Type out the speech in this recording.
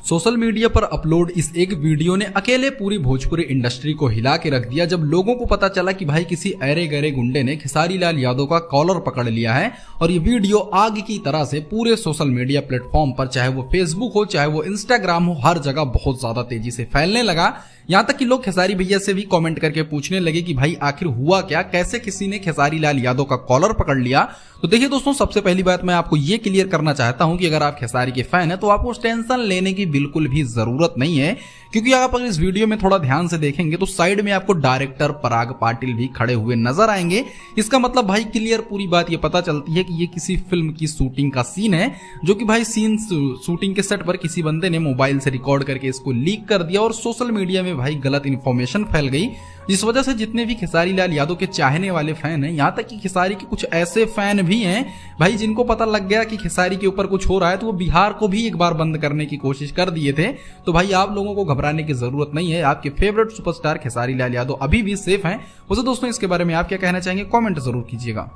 Social media पर upload इस एक वीडियो ने अकेले पूरी भोजपुरी इंडस्ट्री को हिला के रख दिया जब लोगों को पता चला कि भाई किसी अरे गरे गुंडे ने खेसारी लाल यादव का कॉलर पकड़ लिया है। और ये वीडियो आग की तरह से पूरे सोशल मीडिया प्लेटफॉर्म पर, चाहे वो फेसबुक हो चाहे वो इंस्टाग्राम हो, हर जगह बहुत ज्यादा तेजी से फैलने लगा। यहाँ तक कि लोग खेसारी भैया से भी कमेंट करके पूछने लगे कि भाई आखिर हुआ क्या, कैसे किसी ने खेसारी लाल यादव का कॉलर पकड़ लिया। तो देखिए दोस्तों, सबसे पहली बात मैं आपको ये क्लियर करना चाहता हूं कि अगर आप खेसारी के फैन हैं तो आपको टेंशन लेने की बिल्कुल भी जरूरत नहीं है, क्योंकि आप अगर इस वीडियो में थोड़ा ध्यान से देखेंगे तो साइड में आपको डायरेक्टर पराग पाटिल भी खड़े हुए नजर आएंगे। इसका मतलब भाई क्लियर पूरी बात ये पता चलती है कि ये किसी फिल्म की शूटिंग का सीन है, जो कि भाई सीन शूटिंग के सेट पर किसी बंदे ने मोबाइल से रिकॉर्ड करके इसको लीक कर दिया और सोशल मीडिया में भाई गलत इन्फॉर्मेशन फैल गई, जिस वजह से जितने भी खेसारी लाल यादव के चाहने वाले फैन हैं, यहाँ तक कि खेसारी के कुछ ऐसे फैन भी हैं भाई जिनको पता लग गया कि खेसारी के ऊपर कुछ हो रहा है, तो वो बिहार को भी एक बार बंद करने की कोशिश कर दिए थे। तो भाई आप लोगों को घबराने की जरूरत नहीं है, आपके फेवरेट सुपरस्टार खेसारी लाल यादव अभी भी सेफ हैं। वैसे दोस्तों, इसके बारे में आप क्या कहना चाहेंगे, कमेंट जरूर कीजिएगा।